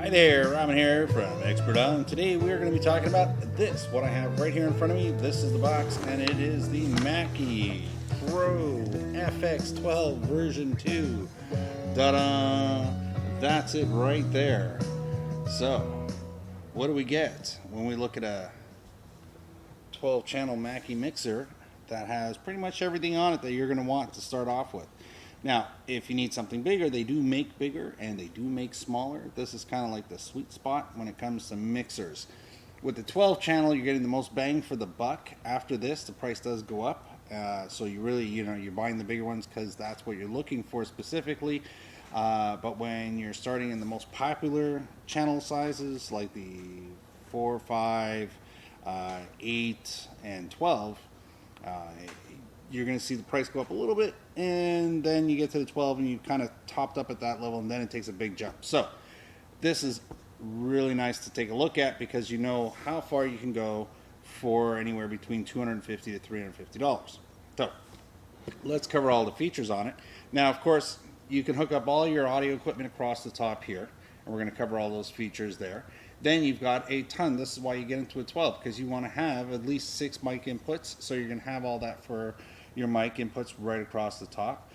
Hi there, Robin here from Expert On. Today we are going to be talking about this, what I have right here in front of me. This is the box, and it is the Mackie ProFX12 version 2. Ta-da! That's it right there. So, what do we get when we look at a 12-channel Mackie mixer that has pretty much everything on it that you're going to want to start off with? Now, if you need something bigger, they do make bigger and they do make smaller. This is kind of like the sweet spot when it comes to mixers. With the 12 channel, you're getting the most bang for the buck. After this, the price does go up. So you really, you're buying the bigger ones because that's what you're looking for specifically. But when you're starting in the most popular channel sizes, like the 4, 5, 8, and 12, you're going to see the price go up a little bit, and then you get to the 12 and you kind of topped up at that level, and then it takes a big jump. So this is really nice to take a look at because you know how far you can go for anywhere between $250 to $350. So let's cover all the features on it. Now, of course, you can hook up all your audio equipment across the top here, and we're going to cover all those features there. Then you've got a ton. This is why you get into a 12, because you want to have at least 6 mic inputs, so you're going to have all that for your mic inputs right across the top.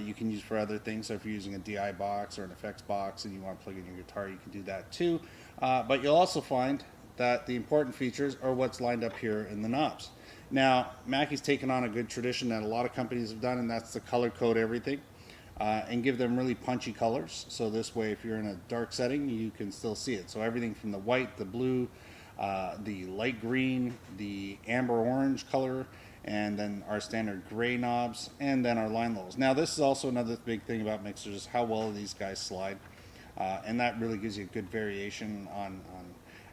You can use for other things, so if you're using a DI box or an effects box and you want to plug in your guitar, you can do that too. But you'll also find that the important features are what's lined up here in the knobs. Now, Mackie's taken on a good tradition that a lot of companies have done, and that's to color code everything and give them really punchy colors. So this way, if you're in a dark setting, you can still see it. So everything from the white, the blue, the light green, the amber orange color, and then our standard gray knobs, and then our line levels. Now, this is also another big thing about mixers, is how well these guys slide, and that really gives you a good variation on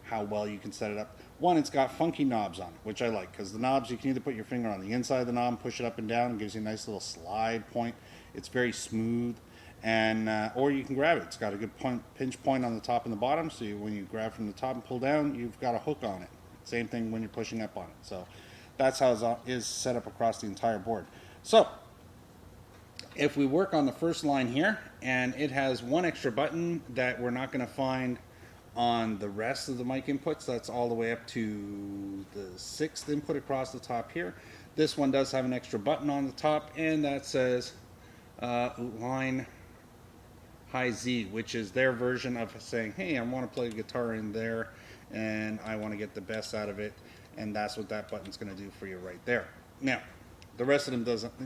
how well you can set it up. One, it's got funky knobs on it, which I like, because the knobs, you can either put your finger on the inside of the knob and push it up and down, it gives you a nice little slide point. It's very smooth, and or you can grab it. It's got a good pinch point on the top and the bottom, so when you grab from the top and pull down, you've got a hook on it. Same thing when you're pushing up on it. So that's how it is set up across the entire board. So if we work on the first line here, and it has one extra button that we're not going to find on the rest of the mic inputs. That's all the way up to the 6th input across the top here. This one does have an extra button on the top, and that says line high Z, which is their version of saying, hey, I want to play a guitar in there and I want to get the best out of it, and that's what that button's going to do for you right there. Now, the rest of them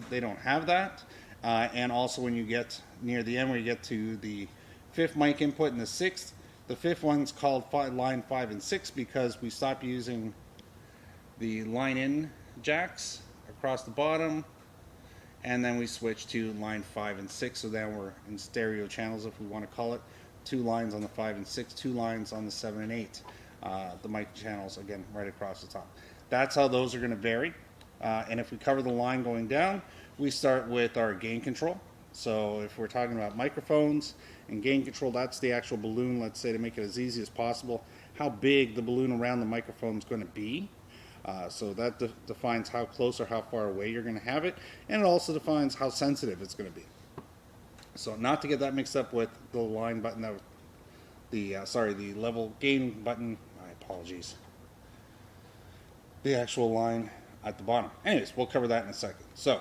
they don't have that, and also when you get near the end, where you get to the 5th mic input and the 6th, the 5th one's called line 5 and 6 because we stopped using the line in jacks across the bottom, and then we switched to line 5 and 6, so then we're in stereo channels, if we want to call it. 2 lines on the 5 and 6, 2 lines on the 7 and 8. The mic channels, again, right across the top. That's how those are going to vary. And if we cover the line going down, we start with our gain control. So if we're talking about microphones and gain control, that's the actual balloon, let's say, to make it as easy as possible, how big the balloon around the microphone is going to be. So that defines how close or how far away you're going to have it, and it also defines how sensitive it's going to be. So not to get that mixed up with the line button, the level gain button. My apologies. The actual line at the bottom. Anyways, we'll cover that in a second. So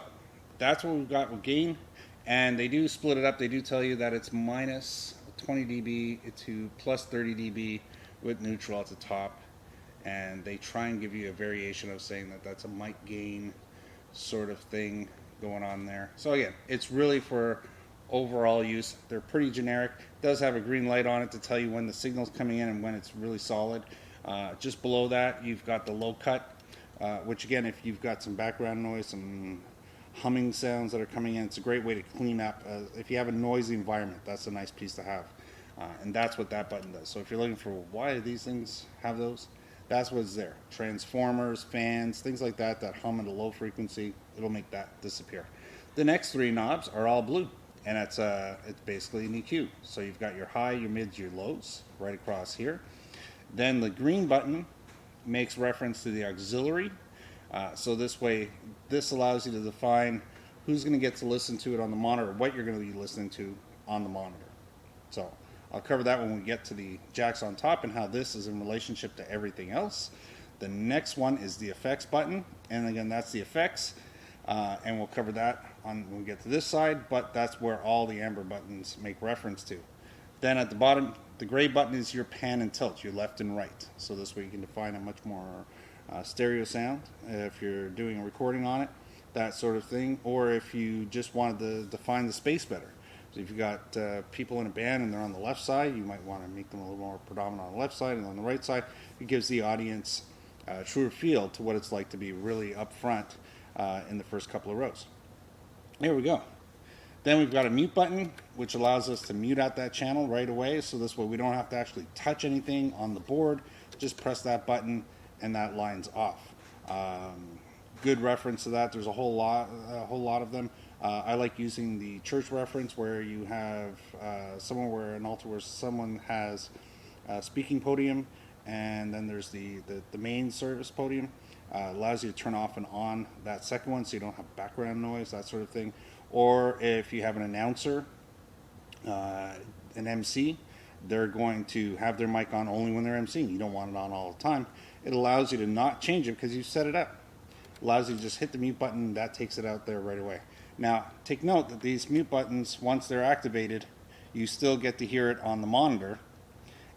that's what we've got with gain, and they do split it up. They do tell you that it's minus 20 dB to plus 30 dB with neutral at the top. And they try and give you a variation of saying that that's a mic gain sort of thing going on there. So again, it's really for overall use. They're pretty generic. It does have a green light on it to tell you when the signal's coming in and when it's really solid. Just below that, you've got the low cut, which again, if you've got some background noise, some humming sounds that are coming in, it's a great way to clean up. If you have a noisy environment, that's a nice piece to have. And that's what that button does. So if you're looking for why do these things have those, that's what's there. Transformers, fans, things like that that hum at a low frequency, it'll make that disappear. The next 3 knobs are all blue, and it's basically an EQ. So you've got your high, your mids, your lows right across here. Then the green button makes reference to the auxiliary. So this way, this allows you to define who's going to get to listen to it on the monitor, what you're going to be listening to on the monitor. So I'll cover that when we get to the jacks on top and how this is in relationship to everything else. The next one is the effects button, and again, that's the effects, and we'll cover that on when we get to this side, but that's where all the amber buttons make reference to. Then at the bottom, the gray button is your pan and tilt, your left and right. So this way you can define a much more stereo sound if you're doing a recording on it, that sort of thing, or if you just wanted to define the space better. So if you've got people in a band and they're on the left side, you might want to make them a little more predominant on the left side, and on the right side, it gives the audience a truer feel to what it's like to be really up front in the first couple of rows. There we go. Then we've got a mute button, which allows us to mute out that channel right away, so this way we don't have to actually touch anything on the board. Just press that button and that line's off. Good reference to that. There's a whole lot of them. I like using the church reference where you have somewhere where an altar where someone has a speaking podium, and then there's the main service podium. Allows you to turn off and on that second one so you don't have background noise, that sort of thing. Or if you have an announcer, an MC, they're going to have their mic on only when they're MCing. You don't want it on all the time. It allows you to not change it because you set it up. Allows you to just hit the mute button, that takes it out there right away. Now, take note that these mute buttons, once they're activated, you still get to hear it on the monitor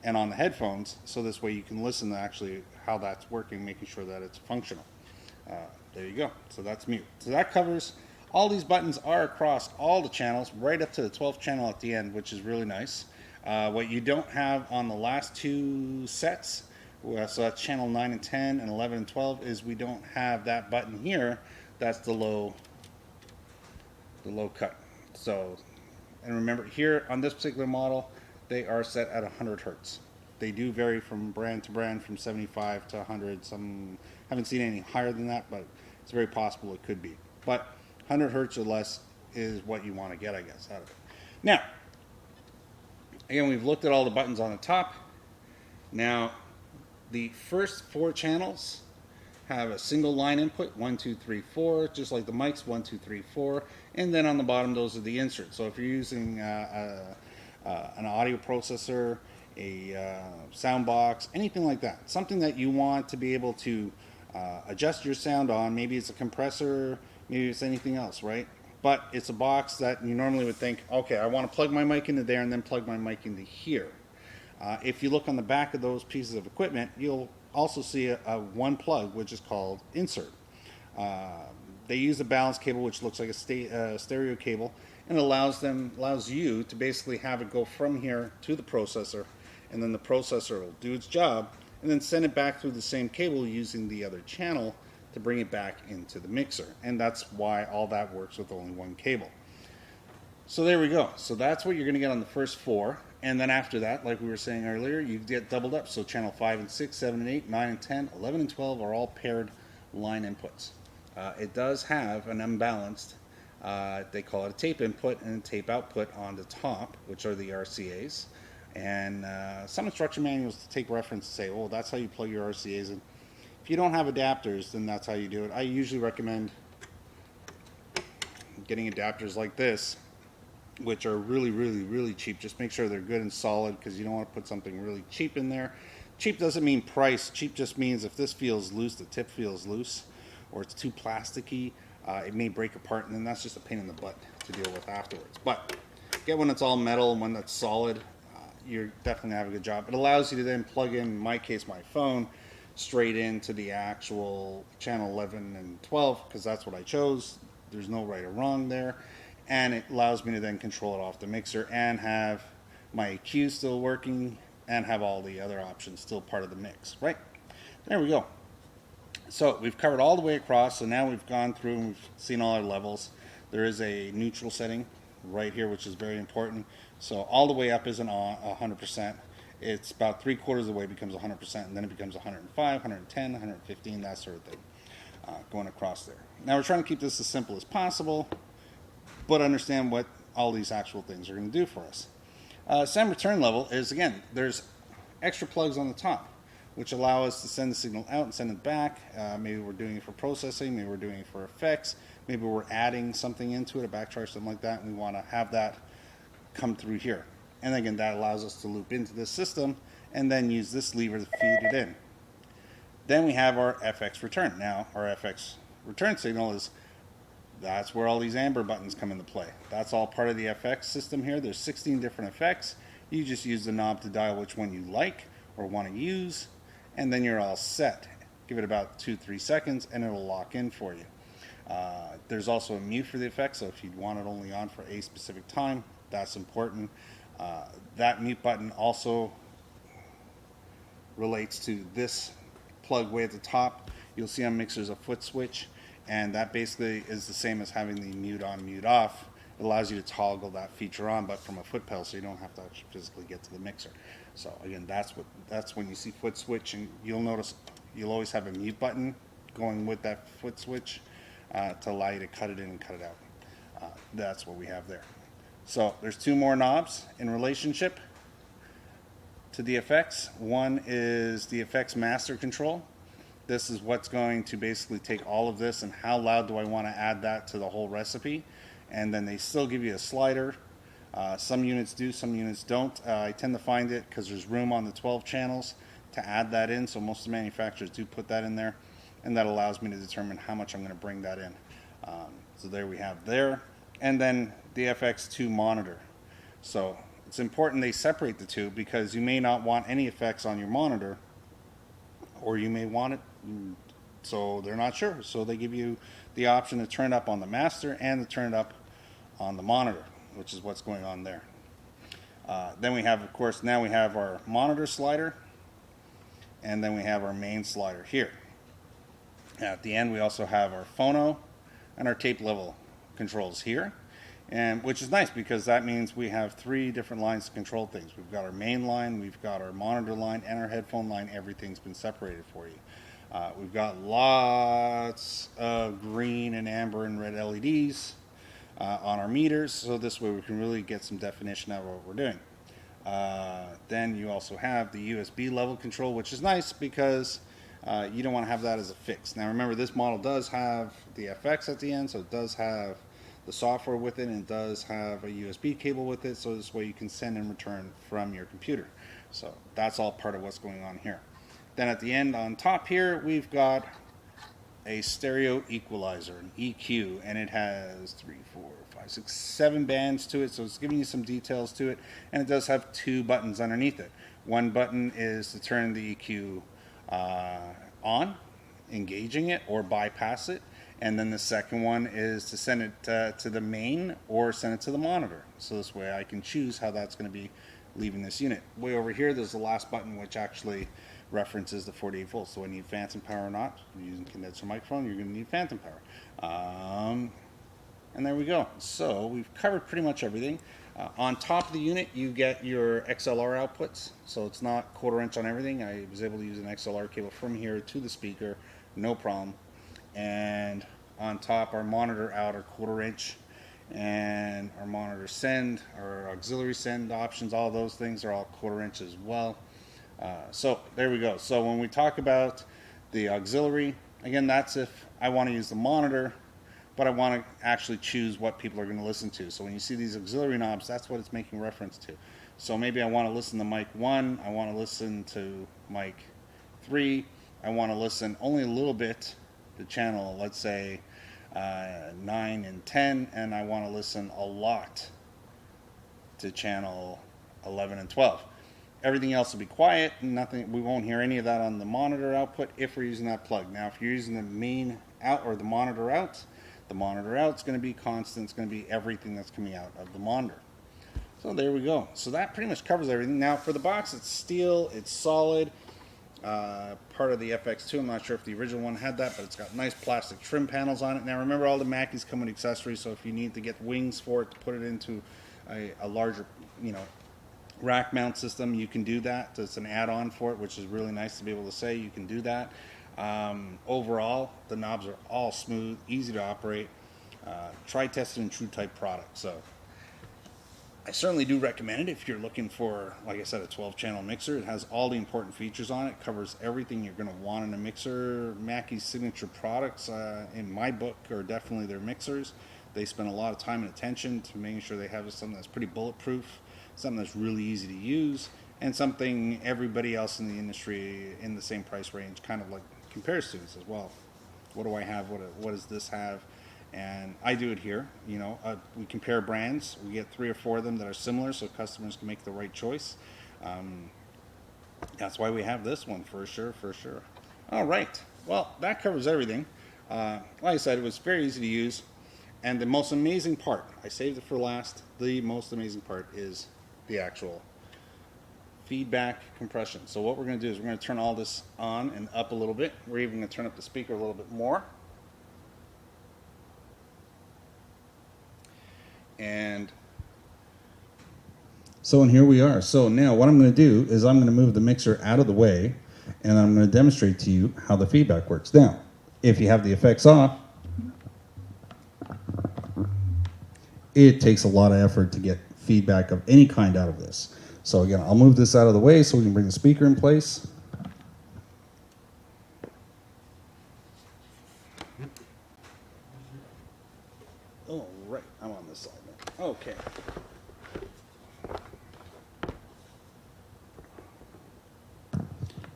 and on the headphones, so this way you can listen to actually how that's working, making sure that it's functional. There you go. So that's mute. So that covers, all these buttons are across all the channels, right up to the 12th channel at the end, which is really nice. What you don't have on the last two sets, so that's channel 9 and 10 and 11 and 12, is we don't have that button here. That's the low cut. So, and remember here on this particular model, they are set at 100 hertz. They do vary from brand to brand, from 75 to 100. Some haven't seen any higher than that, but it's very possible it could be. But 100 hertz or less is what you want to get, I guess, out of it. Now, again, we've looked at all the buttons on the top. Now, the first 4 channels have a single line input, 1, 2, 3, 4, just like the mics, 1, 2, 3, 4, and then on the bottom, those are the inserts. So if you're using an audio processor, a sound box, anything like that, something that you want to be able to adjust your sound on, maybe it's a compressor, maybe it's anything else, right? But it's a box that you normally would think, okay, I want to plug my mic into there and then plug my mic into here. If you look on the back of those pieces of equipment, you'll also see a one plug, which is called insert. They use a balance cable, which looks like a stereo cable, and allows you to basically have it go from here to the processor, and then the processor will do its job, and then send it back through the same cable using the other channel to bring it back into the mixer. And that's why all that works with only one cable. So there we go. So that's what you're going to get on the first 4. And then after that, like we were saying earlier, you get doubled up. So channel 5 and 6, 7 and 8, 9 and 10, 11 and 12 are all paired line inputs. It does have an unbalanced, they call it a tape input and a tape output on the top, which are the RCAs. And some instruction manuals take reference to say, oh, that's how you plug your RCAs in. If you don't have adapters, then that's how you do it. I usually recommend getting adapters like this, which are really, really, really cheap. Just make sure they're good and solid, because you don't want to put something really cheap in there. Cheap doesn't mean price. Cheap just means if this feels loose, the tip feels loose, or it's too plasticky, it may break apart, and then that's just a pain in the butt to deal with afterwards. But get one that's all metal and one that's solid. You're definitely have a good job. It allows you to then plug in my case, my phone, straight into the actual channel 11 and 12, because that's what I chose. There's no right or wrong there. And it allows me to then control it off the mixer and have my EQ still working and have all the other options still part of the mix, right? There we go. So we've covered all the way across, so now we've gone through and we've seen all our levels. There is a neutral setting right here, which is very important. So all the way up isn't 100%. It's about 3/4 of the way becomes 100%, and then it becomes 105, 110, 115, that sort of thing, going across there. Now we're trying to keep this as simple as possible, but understand what all these actual things are going to do for us. Send return level is, again, there's extra plugs on the top, which allow us to send the signal out and send it back. Maybe we're doing it for processing, maybe we're doing it for effects, maybe we're adding something into it, a backcharge, something like that, and we want to have that come through here. And again, that allows us to loop into this system and then use this lever to feed it in. Then we have our FX return. Now, our FX return signal that's where all these amber buttons come into play. That's all part of the FX system here. There's 16 different effects. You just use the knob to dial which one you like or want to use, and then you're all set. Give it about 2-3 seconds and it'll lock in for you. There's also a mute for the effect, so if you want it only on for a specific time, that's important. That mute button also relates to this plug way at the top. You'll see on mixers a foot switch, and that basically is the same as having the mute on, mute off. It allows you to toggle that feature on, but from a foot pedal, so you don't have to actually physically get to the mixer. So again, that's when you see foot switch, and you'll notice you'll always have a mute button going with that foot switch to allow you to cut it in and cut it out. That's what we have there. So there's two more knobs in relationship to the effects. One is the effects master control. This is what's going to basically take all of this and how loud do I want to add that to the whole recipe. And then they still give you a slider. Some units do, some units don't. I tend to find it because there's room on the 12 channels to add that in, so most of the manufacturers do put that in there, and that allows me to determine how much I'm going to bring that in. So there we have there. And then the FX2 monitor. So it's important they separate the two, because you may not want any effects on your monitor, or you may want it, so they're not sure. So they give you the option to turn it up on the master and to turn it up on the monitor, which is what's going on there. Then we have, of course, now we have our monitor slider, and then we have our main slider here. At the end, we also have our phono and our tape level controls here, and which is nice because that means we have 3 different lines to control things. We've got our main line, we've got our monitor line, and our headphone line. Everything's been separated for you. We've got lots of green and amber and red LEDs on our meters, so this way we can really get some definition out of what we're doing. Then you also have the USB level control, which is nice because you don't want to have that as a fix. Now remember, this model does have the FX at the end, so it does have the software with it, and it does have a USB cable with it, so this way you can send and return from your computer. So that's all part of what's going on here. Then at the end on top here, we've got a stereo equalizer, an EQ, and it has 3, 4, 5, 6, 7 bands to it, so it's giving you some details to it, and it does have 2 buttons underneath it. One button is to turn the EQ on, engaging it, or bypass it, and then the second one is to send it to the main or send it to the monitor. So this way I can choose how that's going to be leaving this unit. Way over here, there's the last button, which actually references the 48 volts. So I need phantom power or not. If you're using condenser microphone, you're going to need phantom power. And there we go. So we've covered pretty much everything. On top of the unit, you get your XLR outputs. So it's not 1/4 inch on everything. I was able to use an XLR cable from here to the speaker, no problem. And on top, our monitor out are 1/4 inch, and our monitor send, our auxiliary send options, all those things are all 1/4 inch as well. So there we go. So when we talk about the auxiliary, again, that's if I want to use the monitor, but I want to actually choose what people are going to listen to. So when you see these auxiliary knobs, that's what it's making reference to. So maybe I want to listen to mic 1, I want to listen to mic 3, I want to listen only a little bit to channel, let's say 9 and 10, and I want to listen a lot to channel 11 and 12. Everything else will be quiet, nothing. We won't hear any of that on the monitor output if we're using that plug. Now if you're using the main out or the monitor out's going to be constant. It's going to be everything that's coming out of the monitor. So there we go. So that pretty much covers everything. Now for the box, it's steel, it's solid, part of the FX2. I'm not sure if the original one had that, but it's got nice plastic trim panels on it. Now remember, all the Mackies come with accessories, so if you need to get wings for it to put it into a larger, rack mount system, you can do that. It's an add-on for it, which is really nice to be able to say you can do that. Overall, the knobs are all smooth, easy to operate, tri-tested and true type product. So I certainly do recommend it if you're looking for, like I said, a 12-channel mixer. It has all the important features on it, covers everything you're going to want in a mixer. Mackie's signature products, in my book, are definitely their mixers. They spend a lot of time and attention to making sure they have something that's pretty bulletproof, something that's really easy to use, and something everybody else in the industry in the same price range kind of like compares to as well. What do I have? What does this have? And I do it here. You know, we compare brands. We get 3 or 4 of them that are similar, so customers can make the right choice. That's why we have this one, for sure, for sure. All right. Well, that covers everything. Like I said, it was very easy to use. And the most amazing part, I saved it for last, the most amazing part is the actual feedback compression. So what we're going to do is we're going to turn all this on and up a little bit. We're even going to turn up the speaker a little bit more. And so here we are. So now what I'm going to do is I'm going to move the mixer out of the way, and I'm going to demonstrate to you how the feedback works. Now, if you have the effects off, it takes a lot of effort to get feedback of any kind out of this. So again, I'll move this out of the way so we can bring the speaker in place. Oh, right, I'm on this side now. Okay.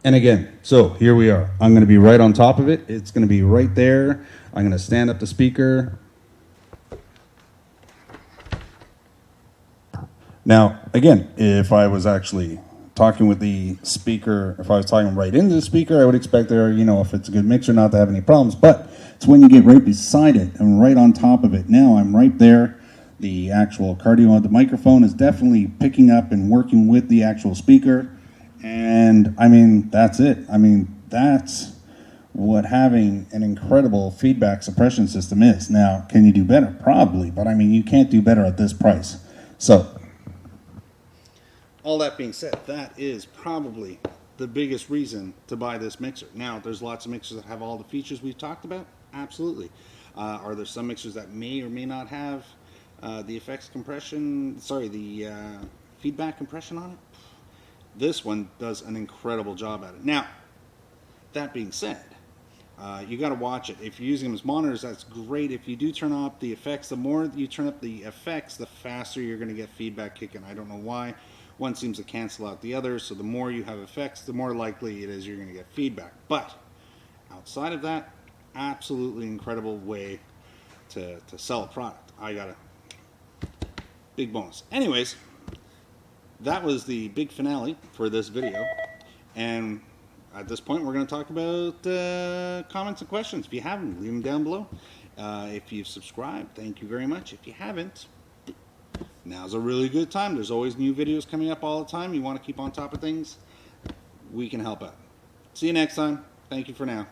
And again, so here we are. I'm going to be right on top of it. It's going to be right there. I'm going to stand up the speaker. Now, again, if I was actually talking with the speaker, if I was talking right into the speaker, I would expect there, you know, if it's a good mixer, not to have any problems. But it's when you get right beside it and right on top of it. Now I'm right there. The actual cardio of the microphone is definitely picking up and working with the actual speaker. And I mean, that's it. I mean, that's what having an incredible feedback suppression system is. Now, can you do better? Probably, but I mean, you can't do better at this price. So, all that being said, that is probably the biggest reason to buy this mixer. Now, there's lots of mixers that have all the features we've talked about. Absolutely. Are there some mixers that may or may not have the effects compression, the feedback compression on it? This one does an incredible job at it. Now, that being said, you got to watch it. If you're using them as monitors, that's great. If you do turn off the effects, the more you turn up the effects, the faster you're going to get feedback kicking. I don't know why. One seems to cancel out the other, so the more you have effects, the more likely it is you're going to get feedback. But outside of that, absolutely incredible way to sell a product. I got a big bonus. Anyways, that was the big finale for this video, and at this point we're going to talk about comments and questions. If you have them, leave them down below. If you've subscribed, thank you very much. If you haven't, now's a really good time. There's always new videos coming up all the time. You want to keep on top of things, we can help out. See you next time. Thank you for now.